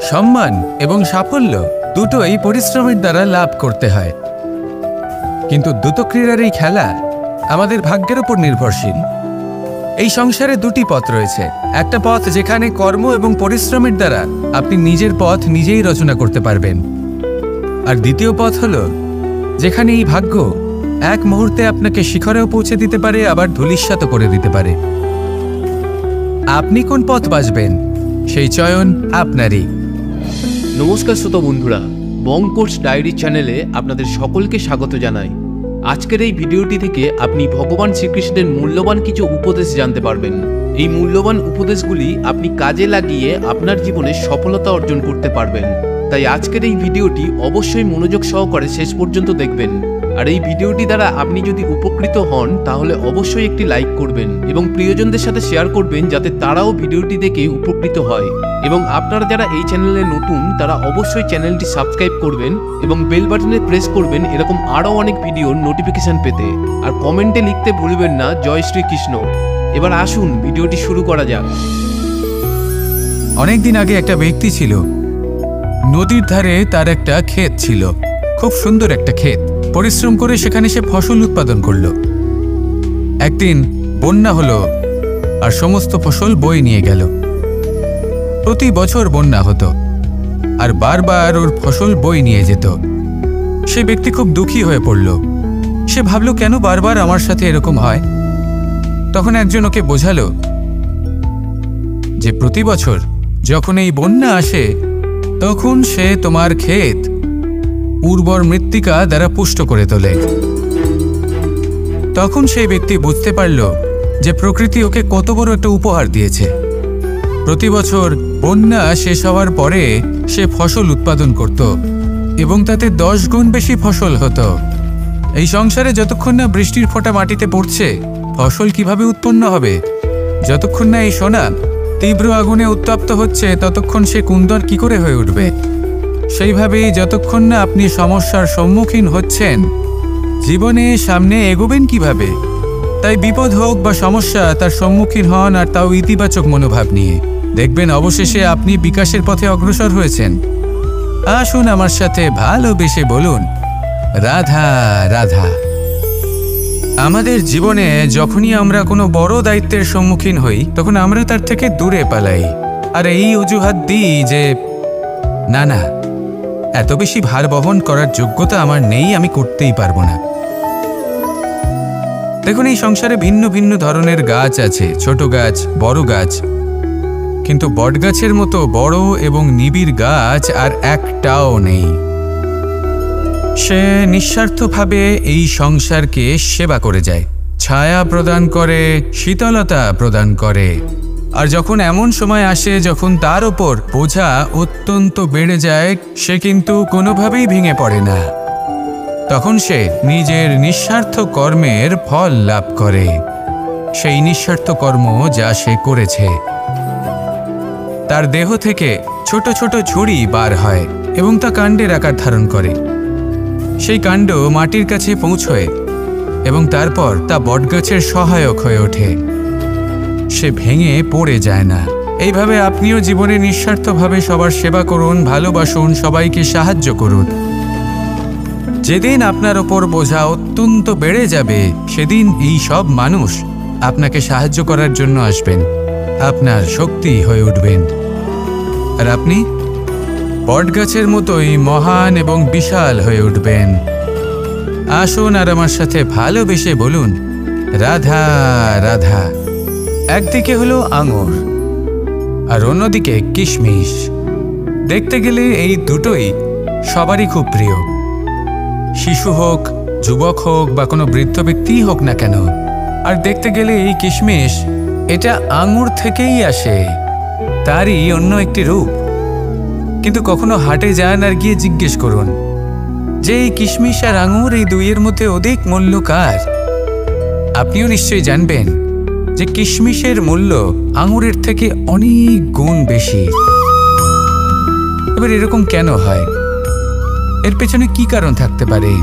সম্মান এবং সাফল্য দুটোই পরিশ্রমের দ্বারা লাভ করতে হয়, কিন্তু দ্রুত ক্রীড়ার এই খেলা আমাদের ভাগ্যের উপর নির্ভরশীল। এই সংসারে দুটি পথ রয়েছে। একটা পথ যেখানে কর্ম এবং পরিশ্রমের দ্বারা আপনি নিজের পথ নিজেই রচনা করতে পারবেন, আর দ্বিতীয় পথ হলো যেখানে এই ভাগ্য এক মুহূর্তে আপনাকে শিখরেও পৌঁছে দিতে পারে, আবার ধূলিসাৎ করে দিতে পারে। আপনি কোন পথ বাছবেন সেই চয়ন আপনারই। নমস্কার শ্রোতা বন্ধুরা, বং কোর্স ডায়েরি চ্যানেলে আপনাদের সকলকে স্বাগত জানাই। আজকের এই ভিডিওটি থেকে আপনি ভগবান শ্রীকৃষ্ণের মূল্যবান কিছু উপদেশ জানতে পারবেন। এই মূল্যবান উপদেশগুলি আপনি কাজে লাগিয়ে আপনার জীবনে সফলতা অর্জন করতে পারবেন। তাই আজকের এই ভিডিওটি অবশ্যই মনোযোগ সহকারে শেষ পর্যন্ত দেখবেন। আর এই ভিডিওটি দ্বারা আপনি যদি উপকৃত হন তাহলে অবশ্যই একটি লাইক করবেন এবং প্রিয়জনদের সাথে শেয়ার করবেন, যাতে তারাও ভিডিওটি দেখে উপকৃত হয়। এবং আপনারা যারা এই চ্যানেলে নতুন তারা অবশ্যই চ্যানেলটি সাবস্ক্রাইব করবেন এবং বেল বাটনে প্রেস করবেন এরকম আরও অনেক ভিডিওর নোটিফিকেশন পেতে। আর কমেন্টে লিখতে ভুলবেন না জয় শ্রীকৃষ্ণ। এবার আসুন ভিডিওটি শুরু করা যাক। অনেকদিন আগে একটা ব্যক্তি ছিল, নদীর ধারে তার একটা ক্ষেত ছিল, খুব সুন্দর একটা ক্ষেত। পরিশ্রম করে সেখানে সে ফসল উৎপাদন করল। একদিন বন্যা হলো আর সমস্ত ফসল বয়ে নিয়ে গেল। প্রতি বছর বন্যা হতো আর বারবার ওর ফসল বয়ে নিয়ে যেত। সে ব্যক্তি খুব দুঃখী হয়ে পড়ল। সে ভাবল, কেন বারবার আমার সাথে এরকম হয়? তখন একজন ওকে বোঝালো যে প্রতি বছর যখন এই বন্যা আসে তখন সে তোমার ক্ষেত উর্বর মৃত্তিকা দ্বারা পুষ্ট করে তোলে। তখন সেই ব্যক্তি বুঝতে পারল যে প্রকৃতি ওকে কত বড় একটা উপহার দিয়েছে। প্রতি বছর বন্যা শেষ হওয়ার পরে সে ফসল উৎপাদন করত এবং তাতে 10 গুণ বেশি ফসল হতো। এই সংসারে যতক্ষণ না বৃষ্টির ফোঁটা মাটিতে পড়ছে ফসল কিভাবে উৎপন্ন হবে? যতক্ষণ না এই সোনা তীব্র আগুনে উত্তপ্ত হচ্ছে ততক্ষণ সে কুন্দর কি করে হয়ে উঠবে? সেইভাবেই যতক্ষণ না আপনি সমস্যার সম্মুখীন হচ্ছেন জীবনে সামনে এগোবেন কিভাবে? তাই বিপদ হোক বা সমস্যা, তার সম্মুখীন হন, আর তাও ইতিবাচক মনোভাব নিয়ে। দেখবেন অবশেষে আপনি বিকাশের পথে অগ্রসর হয়েছেন। আসুন আমার সাথে ভালোবেসে বলুন, রাধা রাধা। আমাদের জীবনে যখনই আমরা কোনো বড় দায়িত্বের সম্মুখীন হই তখন আমরা তার থেকে দূরে পালাই, আর এই অজুহাত দিই যে না না, এত বেশি ভার বহন করার যোগ্যতা আমার নেই, আমি করতেই পারবো না। দেখুন, এই সংসারে ভিন্ন ভিন্ন ধরনের গাছ আছে, ছোট গাছ, বড় গাছ, কিন্তু বটগাছের মতো বড় এবং নিবিড় গাছ আর একটাও নেই। সে নিঃস্বার্থভাবে এই সংসারকে সেবা করে যায়, ছায়া প্রদান করে, শীতলতা প্রদান করে। আর যখন এমন সময় আসে যখন তার ওপর বোঝা অত্যন্ত বেড়ে যায়, সে কিন্তু কোনোভাবেই ভেঙে পড়ে না। তখন সে নিজের নিঃস্বার্থ কর্মের ফল লাভ করে, সেই নিঃস্বার্থ কর্ম যা সে করেছে। তার দেহ থেকে ছোট ছোট ঝুড়ি বার হয় এবং তা কাণ্ডের আকার ধারণ করে। সেই কাণ্ড মাটির কাছে পৌঁছয় এবং তারপর তা বটগাছের সহায়ক হয়ে ওঠে। সে ভেঙে পড়ে যায় না। এইভাবে আপনিও জীবনে নিঃস্বার্থভাবে সবার সেবা করুন, ভালোবাসুন, সবাইকে সাহায্য করুন। যেদিন আপনার ওপর বোঝা অত্যন্ত বেড়ে যাবে সেদিন এই সব মানুষ আপনাকে সাহায্য করার জন্য আসবেন, আপনার শক্তি হয়ে উঠবেন, আর আপনি বটগাছের মতোই মহান এবং বিশাল হয়ে উঠবেন। আসুন আর আমার সাথে ভালোবেসে বলুন, রাধা রাধা। একদিকে হলো আঙুর আর অন্যদিকে কিশমিশ। দেখতে গেলে এই দুটোই সবারই খুব প্রিয়। শিশু হোক, যুবক হোক বা কোনো বৃদ্ধ ব্যক্তিই হোক না কেন। আর দেখতে গেলে এই কিশমিশ এটা আঙুর থেকেই আসে, তারই অন্য একটি রূপ। কিন্তু কখনো হাটে যান আর গিয়ে জিজ্ঞেস করুন যে এই কিশমিশ আর আঙুর এই দুইয়ের মধ্যে অধিক মূল্য কার? আপনিও নিশ্চয়ই জানবেন যে কিশমিশের মূল্য আঙুরের থেকে অনেক গুণ বেশি। এবার এরকম কেন হয়? এর পেছনে কি কারণ থাকতে পারে?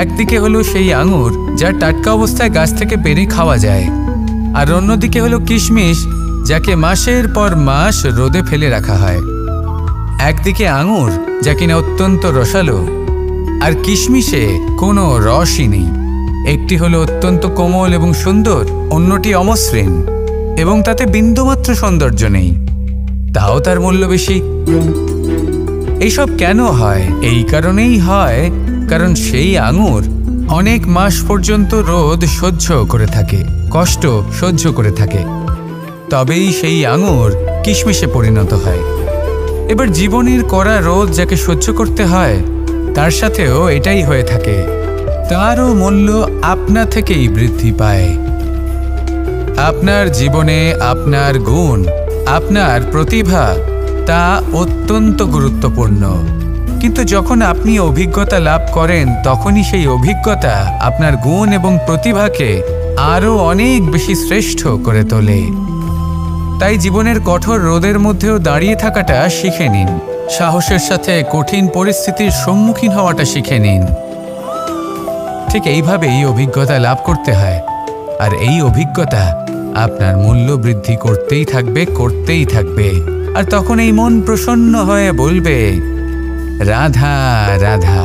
একদিকে হলো সেই আঙুর যা টাটকা অবস্থায় গাছ থেকে পেড়ে খাওয়া যায়, আর অন্যদিকে হলো কিশমিশ যাকে মাসের পর মাস রোদে ফেলে রাখা হয়। একদিকে আঙুর, যা কিনা অত্যন্ত রসালো, আর কিশমিশে কোনো রসই নেই। একটি হলো অত্যন্ত কোমল এবং সুন্দর, অন্যটি অমসৃণ এবং তাতে বিন্দুমাত্র সৌন্দর্য নেই, তাও তার মূল্য বেশি। এইসব কেন হয়? এই কারণেই হয় কারণ সেই আঙুর অনেক মাস পর্যন্ত রোদ সহ্য করে থাকে, কষ্ট সহ্য করে থাকে, তবেই সেই আঙুর কিশমিশে পরিণত হয়। এবার জীবনের কড়া রোদ যাকে সহ্য করতে হয়, তার সাথেও এটাই হয়ে থাকে। তারও মূল্য আপনা থেকেই বৃদ্ধি পায়। আপনার জীবনে আপনার গুণ, আপনার প্রতিভা, তা অত্যন্ত গুরুত্বপূর্ণ। কিন্তু যখন আপনি অভিজ্ঞতা লাভ করেন, তখনই সেই অভিজ্ঞতা আপনার গুণ এবং প্রতিভাকে আরও অনেক বেশি শ্রেষ্ঠ করে তোলে। তাই জীবনের কঠোর রোদের মধ্যেও দাঁড়িয়ে থাকাটা শিখে নিন। সাহসের সাথে কঠিন পরিস্থিতির সম্মুখীন হওয়াটা শিখে নিন। ঠিক এইভাবেই অভিজ্ঞতা লাভ করতে হয়, আর এই অভিজ্ঞতা আপনার মূল্য বৃদ্ধি করতেই থাকবে, করতেই থাকবে। আর তখন এই মন প্রসন্ন হয়ে বলবে, রাধা রাধা।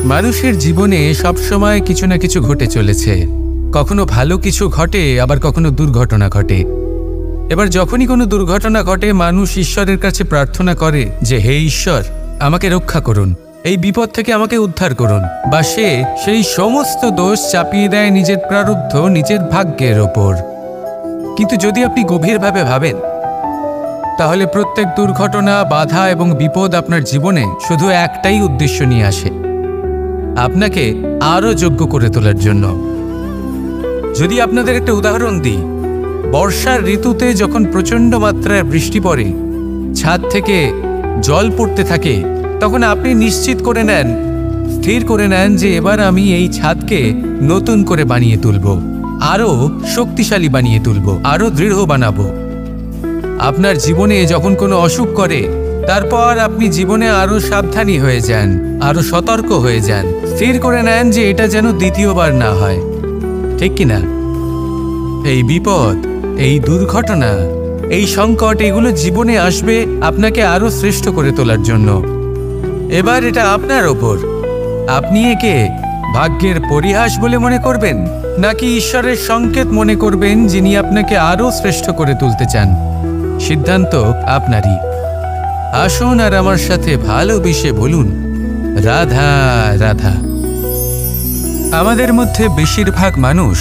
মানুষের জীবনে সবসময় কিছু না কিছু ঘটে চলেছে। কখনো ভালো কিছু ঘটে, আবার কখনো দুর্ঘটনা ঘটে। এবার যখনই কোনো দুর্ঘটনা ঘটে, মানুষ ঈশ্বরের কাছে প্রার্থনা করে যে, হে ঈশ্বর, আমাকে রক্ষা করুন, এই বিপদ থেকে আমাকে উদ্ধার করুন। বা সে সেই সমস্ত দোষ চাপিয়ে দেয় নিজের প্রারব্ধ, নিজের ভাগ্যের ওপর। কিন্তু যদি আপনি গভীরভাবে ভাবেন, তাহলে প্রত্যেক দুর্ঘটনা, বাধা এবং বিপদ আপনার জীবনে শুধু একটাই উদ্দেশ্য নিয়ে আসে, আপনাকে আরও যোগ্য করে তোলার জন্য। যদি আপনাদের একটা উদাহরণ দিই, বর্ষার ঋতুতে যখন প্রচণ্ড মাত্রায় বৃষ্টি পড়ে, ছাদ থেকে জল পড়তে থাকে, তখন আপনি নিশ্চিত করে নেন, স্থির করে নেন যে এবার আমি এই ছাদকে নতুন করে বানিয়ে তুলব, আরও শক্তিশালী বানিয়ে তুলব, আরও দৃঢ় বানাবো। আপনার জীবনে যখন কোনো অসুখ করে, তারপর আপনি জীবনে আরও সাবধানী হয়ে যান, আরও সতর্ক হয়ে যান, স্থির করে নেন যে এটা যেন দ্বিতীয়বার না হয়। ঠিক কিনা? এই বিপদ, এই দুর্ঘটনা, এই সংকট, এগুলো জীবনে আসবে আপনাকে আরও শ্রেষ্ঠ করে তোলার জন্য। এবার এটা আপনার ওপর। আপনি একে ভাগ্যের পরিহাস বলে মনে করবেন, নাকি ঈশ্বরের সংকেত মনে করবেন, যিনি আপনাকে আরও শ্রেষ্ঠ করে তুলতে চান? সিদ্ধান্ত আপনারই। আসুন আর আমার সাথে ভালোবেসে বলুন, রাধা রাধা। আমাদের মধ্যে বেশিরভাগ মানুষ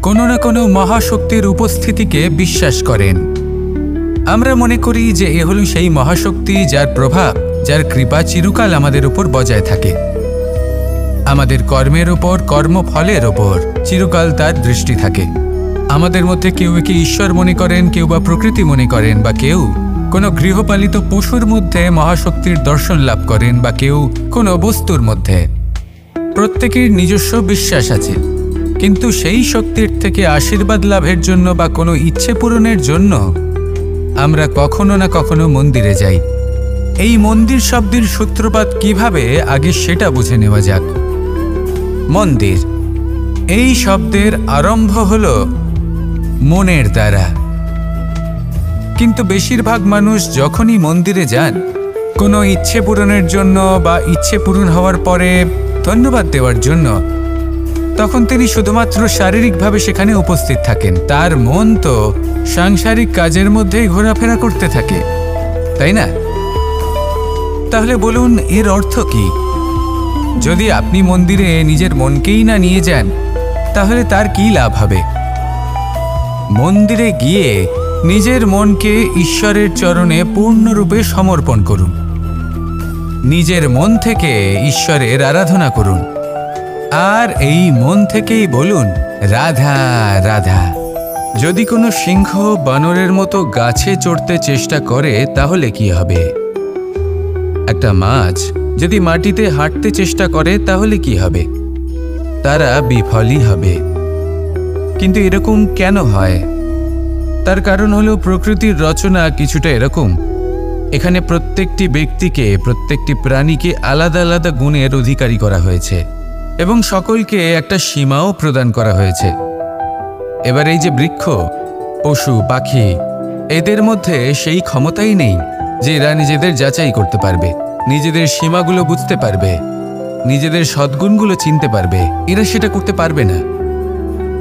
কোনো না কোনো মহাশক্তির উপস্থিতিকে বিশ্বাস করেন। আমরা মনে করি যে এ হলো সেই মহাশক্তি যার প্রভাব, যার কৃপা চিরকাল আমাদের উপর বজায় থাকে। আমাদের কর্মের ওপর, কর্মফলের ওপর চিরকাল তার দৃষ্টি থাকে। আমাদের মধ্যে কেউ একে ঈশ্বর মনে করেন, কেউ বা প্রকৃতি মনে করেন, বা কেউ কোনো গৃহপালিত পশুর মধ্যে মহাশক্তির দর্শন লাভ করেন, বা কেউ কোনো বস্তুর মধ্যে। প্রত্যেকের নিজস্ব বিশ্বাস আছে, কিন্তু সেই শক্তির থেকে আশীর্বাদ লাভের জন্য বা কোনো ইচ্ছে পূরণের জন্য আমরা কখনো না কখনো মন্দিরে যাই। এই মন্দির শব্দের সূত্রপাত কিভাবে, আগে সেটা বুঝে নেওয়া যাক। মন্দির, এই শব্দের আরম্ভ হলো মনের দ্বারা। কিন্তু বেশিরভাগ মানুষ যখনই মন্দিরে যান কোনো ইচ্ছে পূরণের জন্য বা ইচ্ছে পূরণ হওয়ার পরে ধন্যবাদ দেওয়ার জন্য, তখন তিনি শুধুমাত্র শারীরিকভাবে সেখানে উপস্থিত থাকেন। তার মন তো সাংসারিক কাজের মধ্যেই ঘোরাফেরা করতে থাকে, তাই না? তাহলে বলুন, এর অর্থ কি? যদি আপনি মন্দিরে নিজের মনকেই না নিয়ে যান, তাহলে তার কি লাভ হবে? মন্দিরে গিয়ে নিজের মনকে ঈশ্বরের চরণে পূর্ণরূপে সমর্পণ করুন। নিজের মন থেকে ঈশ্বরের আরাধনা করুন, আর এই মন থেকেই বলুন, রাধা রাধা। যদি কোনো সিংহ বানরের মতো গাছে চড়তে চেষ্টা করে, তাহলে কি হবে? একটা মাছ যদি মাটিতে হাঁটতে চেষ্টা করে, তাহলে কি হবে? তারা বিফলই হবে। কিন্তু এরকম কেন হয়? তার কারণ হলো প্রকৃতির রচনা কিছুটা এরকম। এখানে প্রত্যেকটি ব্যক্তিকে, প্রত্যেকটি প্রাণীকে আলাদা আলাদা গুণের অধিকারী করা হয়েছে এবং সকলকে একটা সীমাও প্রদান করা হয়েছে। এবার এই যে বৃক্ষ, পশু, পাখি, এদের মধ্যে সেই ক্ষমতাই নেই যে এরা নিজেদের যাচাই করতে পারবে, নিজেদের সীমাগুলো বুঝতে পারবে, নিজেদের সদ্গুণগুলো চিনতে পারবে। এরা সেটা করতে পারবে না।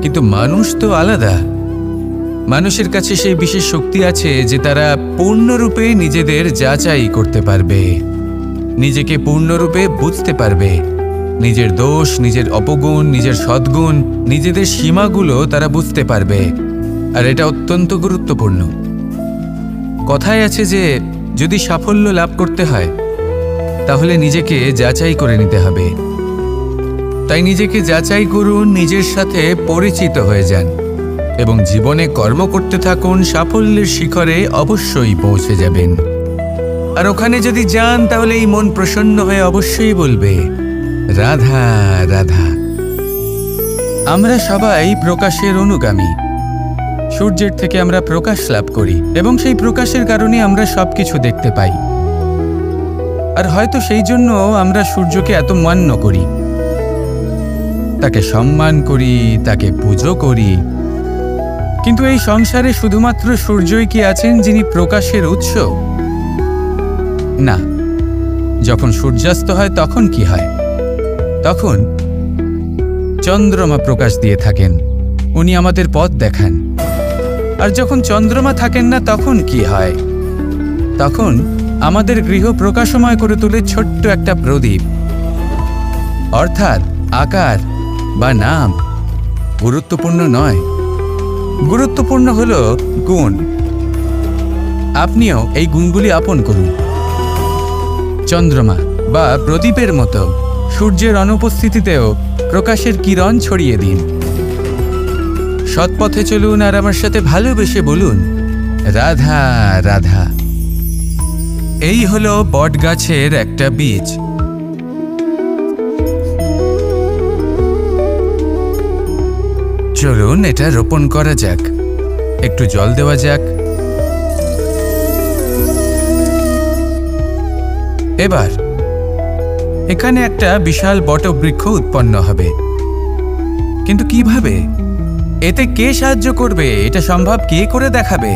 কিন্তু মানুষ তো আলাদা। মানুষের কাছে সেই বিশেষ শক্তি আছে যে তারা পূর্ণরূপে নিজেদের যাচাই করতে পারবে, নিজেকে পূর্ণরূপে বুঝতে পারবে, নিজের দোষ, নিজের অপগুণ, নিজের সদ্গুণ, নিজেদের সীমাগুলো তারা বুঝতে পারবে। আর এটা অত্যন্ত গুরুত্বপূর্ণ। কথায় আছে যে যদি সাফল্য লাভ করতে হয় তাহলে নিজেকে যাচাই করে নিতে হবে। তাই নিজেকে যাচাই করুন, নিজের সাথে পরিচিত হয়ে যান এবং জীবনে কর্ম করতে থাকুন। সাফল্যের শিখরে অবশ্যই পৌঁছে যাবেন। আর ওখানে যদি যান তাহলে এই মন প্রসন্ন হয়ে অবশ্যই বলবে, রাধা রাধা। আমরা সবাই প্রকাশের অনুগামী। সূর্যের থেকে আমরা প্রকাশ লাভ করি এবং সেই প্রকাশের কারণে আমরা সবকিছু দেখতে পাই। আর হয়তো সেই জন্য আমরা সূর্যকে এত মান্য করি, তাকে সম্মান করি, তাকে পুজো করি। কিন্তু এই সংসারে শুধুমাত্র সূর্যই কি আছেন যিনি প্রকাশের উৎস? না। যখন সূর্যাস্ত হয় তখন কি হয়? তখন চন্দ্রমা প্রকাশ দিয়ে থাকেন, উনি আমাদের পথ দেখান। আর যখন চন্দ্রমা থাকেন না তখন কি হয়? তখন আমাদের গৃহ প্রকাশময় করে তোলে ছোট্ট একটা প্রদীপ। অর্থাৎ আকার বা নাম গুরুত্বপূর্ণ নয়, গুরুত্বপূর্ণ হলো গুণ। আপনিও এই গুণগুলি আপন করুন। চন্দ্রমা বা প্রদীপের মতো সূর্যের অনুপস্থিতিতেও প্রকাশের কিরণ ছড়িয়ে দিন। সৎপথে চলুন আর আমার সাথে ভালোবেসে বলুন, রাধা রাধা। এই হলো বটগাছের একটা বীজ। চলুন এটা রোপণ করা যাক, একটু জল দেওয়া যাক। এবার এখানে একটা বিশাল বটবৃক্ষ উৎপন্ন হবে। কিন্তু কিভাবে? এতে কে সাহায্য করবে? এটা সম্ভব কে করে দেখাবে?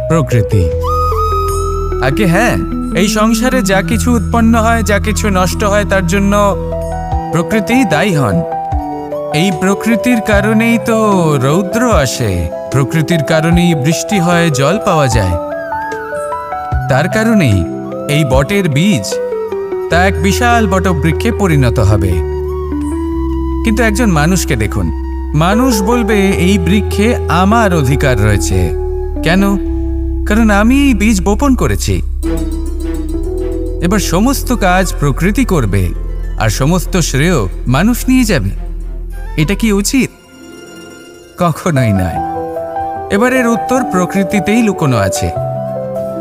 প্রকৃতি। আগে হ্যাঁ, এই সংসারে যা কিছু উৎপন্ন হয়, যা কিছু নষ্ট হয়, তার জন্য প্রকৃতি দায়ী হন। এই প্রকৃতির কারণেই তো রৌদ্র আসে, প্রকৃতির কারণেই বৃষ্টি হয়, জল পাওয়া যায়। তার কারণেই এই বটের বীজ তা এক বিশাল বটবৃক্ষে পরিণত হবে। কিন্তু একজন মানুষকে দেখুন, মানুষ বলবে এই বৃক্ষে আমার অধিকার রয়েছে। কেন? কারণ আমি এই বীজ বপন করেছি। এবার সমস্ত কাজ প্রকৃতি করবে আর সমস্ত শ্রেয় মানুষ নিয়ে যাবে। এটা কি উচিত? কখনোই নয়। এবার এর উত্তর প্রকৃতিতেই লুকোনো আছে।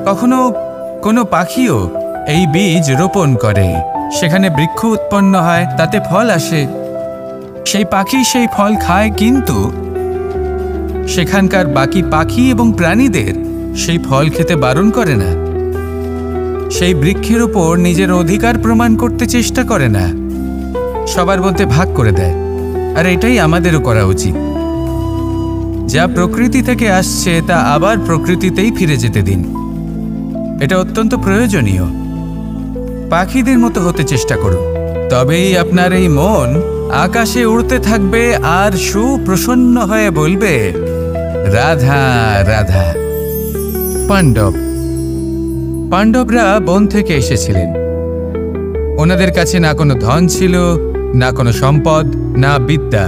কখনো কোনো পাখিও এই বীজ রোপণ করে, সেখানে বৃক্ষ উৎপন্ন হয়, তাতে ফল আসে, সেই পাখি সেই ফল খায়, কিন্তু সেখানকার বাকি পাখি এবং প্রাণীদের সেই ফল খেতে বারণ করে না। সেই বৃক্ষের উপর নিজের অধিকার প্রমাণ করতে চেষ্টা করে না, সবার মধ্যে ভাগ করে দেয়। আর এটাই আমাদেরও করা উচিত। যা প্রকৃতি থেকে আসছে তা আবার প্রকৃতিতেই ফিরে যেতে দিন। এটা অত্যন্ত প্রয়োজনীয়। পাখিদের মতো হতে চেষ্টা করুন, তবেই আপনার এই মন আকাশে উড়তে থাকবে আর সুপ্রসন্ন হয়ে বলবে, রাধা রাধা। পাণ্ডবরা বন থেকে এসেছিলেন। ওনাদের কাছে না কোনো ধন ছিল, না কোনো সম্পদ, না বিদ্যা।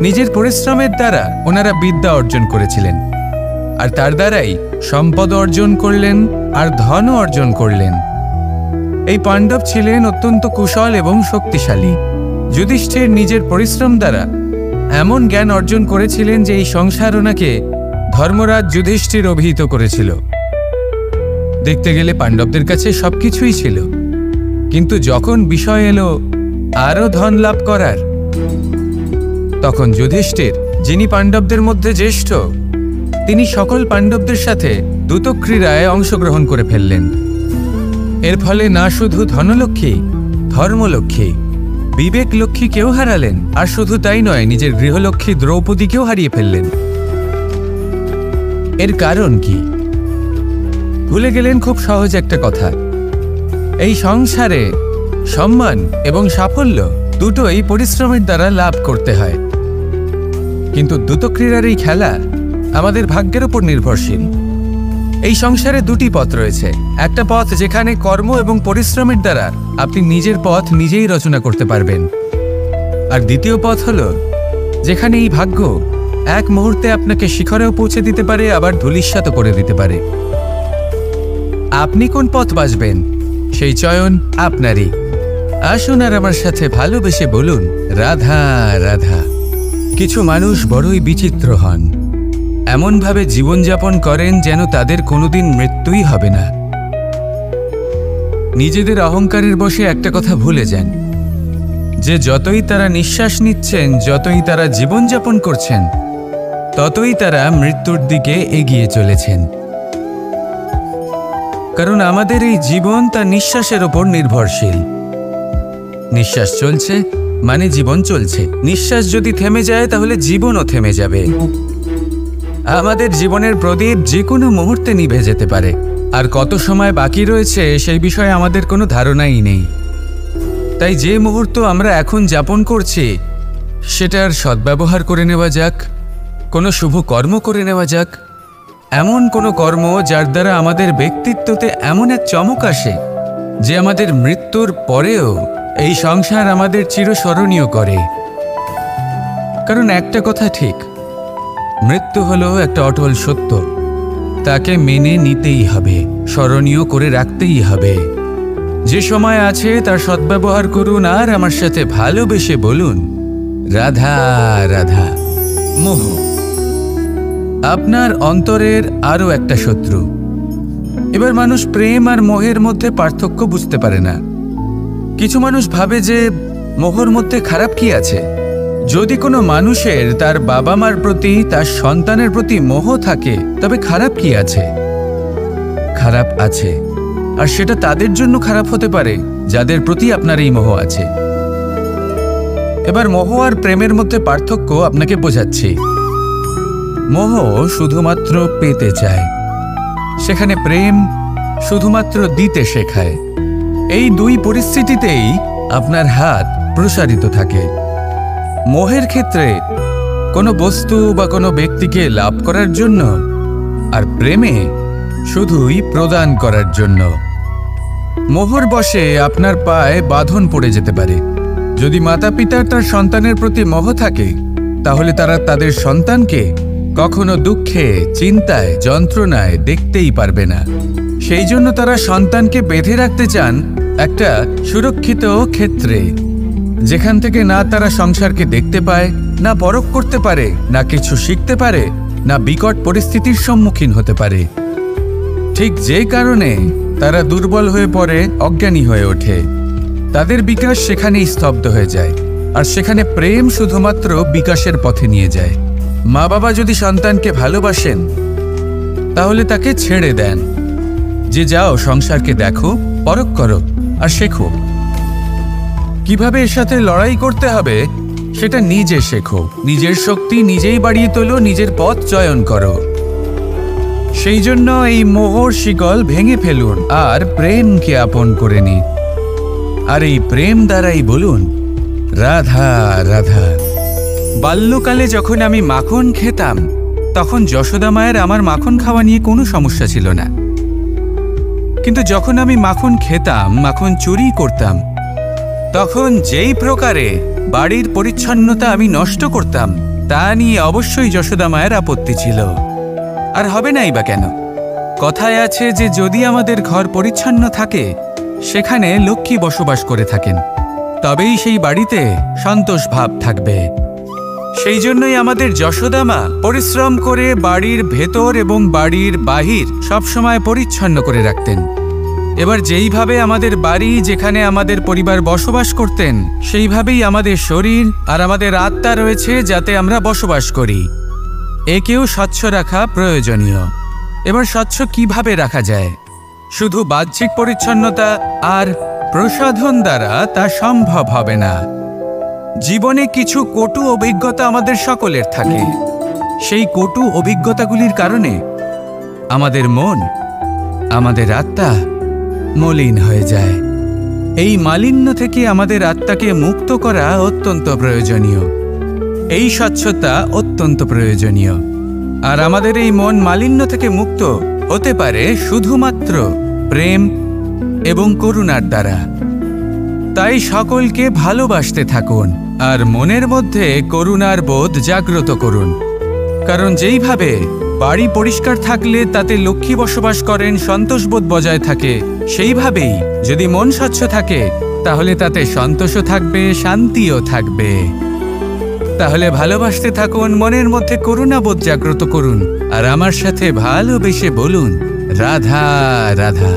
নিজের পরিশ্রমের দ্বারা ওনারা বিদ্যা অর্জন করেছিলেন, আর তার দ্বারাই সম্পদ অর্জন করলেন আর ধনও অর্জন করলেন। এই পাণ্ডব ছিলেন অত্যন্ত কুশল এবং শক্তিশালী। যুধিষ্ঠির নিজের পরিশ্রম দ্বারা এমন জ্ঞান অর্জন করেছিলেন যে এই সংসার ওনাকে ধর্মরাজ যুধিষ্ঠির অভিহিত করেছিল। দেখতে গেলে পাণ্ডবদের কাছে সবকিছুই ছিল, কিন্তু যখন বিষয় এলো আরও ধন লাভ করার, তখন যুধিষ্ঠির, যিনি পাণ্ডবদের মধ্যে জ্যেষ্ঠ, তিনি সকল পাণ্ডবদের সাথে দ্যুতক্রীড়ায় অংশগ্রহণ করে ফেললেন। এর ফলে না শুধু ধনলক্ষ্মী, ধর্মলক্ষ্মী, বিবেক লক্ষ্মীকেও হারালেন, আর শুধু তাই নয়, নিজের গৃহলক্ষ্মী দ্রৌপদীকেও হারিয়ে ফেললেন। এর কারণ কি? ভুলে গেলেন খুব সহজ একটা কথা। এই সংসারে সম্মান এবং সাফল্য দুটোই পরিশ্রমের দ্বারা লাভ করতে হয়, কিন্তু দ্রুতক্রীড়ার এই খেলা আমাদের ভাগ্যের উপর নির্ভরশীল। এই সংসারে দুটি পথ রয়েছে। একটা পথ যেখানে কর্ম এবং পরিশ্রমের দ্বারা আপনি নিজের পথ নিজেই রচনা করতে পারবেন, আর দ্বিতীয় পথ হলো যেখানে এই ভাগ্য এক মুহূর্তে আপনাকে শিখরেও পৌঁছে দিতে পারে, আবার ধূলিসাৎ করে দিতে পারে। আপনি কোন পথ বাছবেন সেই চয়ন আপনারই। আসুন আর আমার সাথে ভালোবেসে বলুন রাধা রাধা। কিছু মানুষ বড়ই বিচিত্র হন, এমনভাবে জীবনযাপন করেন যেন তাদের কোনোদিন মৃত্যুই হবে না। নিজেদের অহংকারের বশে একটা কথা ভুলে যান, যে যতই তারা নিঃশ্বাস নিচ্ছেন, যতই তারা জীবনযাপন করছেন, ততই তারা মৃত্যুর দিকে এগিয়ে চলেছেন। কারণ আমাদের এই জীবন তার নিঃশ্বাসের ওপর নির্ভরশীল। নিঃশ্বাস চলছে মানে জীবন চলছে। নিঃশ্বাস যদি থেমে যায় তাহলে জীবনও থেমে যাবে। আমাদের জীবনের প্রদীপ যে কোনো মুহূর্তে নিভে যেতে পারে, আর কত সময় বাকি রয়েছে সেই বিষয়ে আমাদের কোনো ধারণাই নেই। তাই যে মুহূর্ত আমরা এখন যাপন করছি সেটার সদ্ব্যবহার করে নেওয়া যাক, কোনো শুভ কর্ম করে নেওয়া যাক, এমন কোনো কর্ম যার দ্বারা আমাদের ব্যক্তিত্বতে এমন এক চমক আসে যে আমাদের মৃত্যুর পরেও এই সংসার আমাদের চিরস্মরণীয় করে। কারণ একটা কথা ঠিক, মৃত্যু হলো একটা অটল সত্য, তাকে মেনে নিতেই হবে, স্মরণীয় করে রাখতেই হবে। যে সময় আছে তার সদ্ব্যবহার করুন, আর আমার সাথে ভালোবেসে বলুন রাধা রাধা। মোহ আপনার অন্তরের আরও একটা শত্রু। এবার মানুষ প্রেম আর মোহের মধ্যে পার্থক্য বুঝতে পারে না। কিছু মানুষ ভাবে যে মোহর মধ্যে খারাপ কি আছে। যদি কোনো মানুষের তার বাবা মার প্রতি, তার সন্তানের প্রতি মোহ থাকে, তবে খারাপ কি আছে? খারাপ আছে, আর সেটা তাদের জন্য খারাপ হতে পারে যাদের প্রতি আপনার এই মোহ আছে। এবার মোহ আর প্রেমের মধ্যে পার্থক্য আপনাকে বোঝাচ্ছি। মোহ শুধুমাত্র পেতে চায়, সেখানে প্রেম শুধুমাত্র দিতে শেখায়। এই দুই পরিস্থিতিতেই আপনার হাত প্রসারিত থাকে। মোহের ক্ষেত্রে কোনো বস্তু বা কোনো ব্যক্তিকে লাভ করার জন্য, আর প্রেমে শুধুই প্রদান করার জন্য। মোহর বশে আপনার পায়ে বাঁধন পড়ে যেতে পারে। যদি মাতা পিতার তার সন্তানের প্রতি মোহ থাকে, তাহলে তারা তাদের সন্তানকে কখনো দুঃখে, চিন্তায়, যন্ত্রণায় দেখতেই পারবে না। সেই জন্য তারা সন্তানকে বেঁধে রাখতে চান একটা সুরক্ষিত ক্ষেত্রে, যেখান থেকে না তারা সংসারকে দেখতে পায়, না পরখ করতে পারে, না কিছু শিখতে পারে, না বিকট পরিস্থিতির সম্মুখীন হতে পারে। ঠিক যে কারণে তারা দুর্বল হয়ে পড়ে, অজ্ঞানী হয়ে ওঠে। তাদের বিকাশ সেখানেই স্তব্ধ হয়ে যায়, আর সেখানে প্রেম শুধুমাত্র বিকাশের পথে নিয়ে যায়। মা বাবা যদি সন্তানকে ভালোবাসেন, তাহলে তাকে ছেড়ে দেন যে যাও সংসারকে দেখো, পরখ করো আর শেখো। কিভাবে এর সাথে লড়াই করতে হবে সেটা নিজে শেখো। নিজের শক্তি নিজেই বাড়িয়ে তোলো, নিজের পথ চয়ন করো। সেই জন্য এই মোহর শিকল ভেঙে ফেলুন আর প্রেমকে আপন করে নিন। আর এই প্রেম দ্বারাই বলুন রাধা রাধা। বাল্যকালে যখন আমি মাখন খেতাম, তখন যশোদা মায়ের আমার মাখন খাওয়া নিয়ে কোনো সমস্যা ছিল না। কিন্তু যখন আমি মাখন খেতাম, মাখন চুরি করতাম, তখন যেই প্রকারে বাড়ির পরিচ্ছন্নতা আমি নষ্ট করতাম, তা নিয়ে অবশ্যই যশোদা মায়ের আপত্তি ছিল। আর হবে নাই বা কেন? কথায় আছে যে যদি আমাদের ঘর পরিচ্ছন্ন থাকে, সেখানে লক্ষ্মী বসবাস করে থাকেন, তবেই সেই বাড়িতে সন্তোষ ভাব থাকবে। সেই জন্যই আমাদের যশোদা মা পরিশ্রম করে বাড়ির ভেতর এবং বাড়ির বাহির সবসময় পরিচ্ছন্ন করে রাখতেন। এবার যেইভাবে আমাদের বাড়ি, যেখানে আমাদের পরিবার বসবাস করতেন, সেইভাবেই আমাদের শরীর আর আমাদের আত্মা রয়েছে, যাতে আমরা বসবাস করি। একেও স্বচ্ছ রাখা প্রয়োজনীয়। এবার স্বচ্ছ কিভাবে রাখা যায়? শুধু বাহ্যিক পরিচ্ছন্নতা আর প্রসাধন দ্বারা তা সম্ভব হবে না। জীবনে কিছু কটু অভিজ্ঞতা আমাদের সকলের থাকে। সেই কটু অভিজ্ঞতাগুলির কারণে আমাদের মন, আমাদের আত্মা মলিন হয়ে যায়। এই মালিন্য থেকে আমাদের আত্মাকে মুক্ত করা অত্যন্ত প্রয়োজনীয়। এই স্বচ্ছতা অত্যন্ত প্রয়োজনীয়। আর আমাদের এই মন মালিন্য থেকে মুক্ত হতে পারে শুধুমাত্র প্রেম এবং করুণার দ্বারা। তাই সকলকে ভালোবাসতে থাকুন আর মনের মধ্যে করুণার বোধ জাগ্রত করুন। কারণ যেইভাবে বাড়ি পরিষ্কার থাকলে তাতে লক্ষ্মী বসবাস করেন, সন্তোষবোধ বজায় থাকে, সেইভাবেই যদি মন স্বচ্ছ থাকে তাহলে তাতে সন্তোষও থাকবে, শান্তিও থাকবে। তাহলে ভালোবাসতে থাকুন, মনের মধ্যে করুণাবোধ জাগ্রত করুন আর আমার সাথে ভালোবেসে বলুন রাধা রাধা।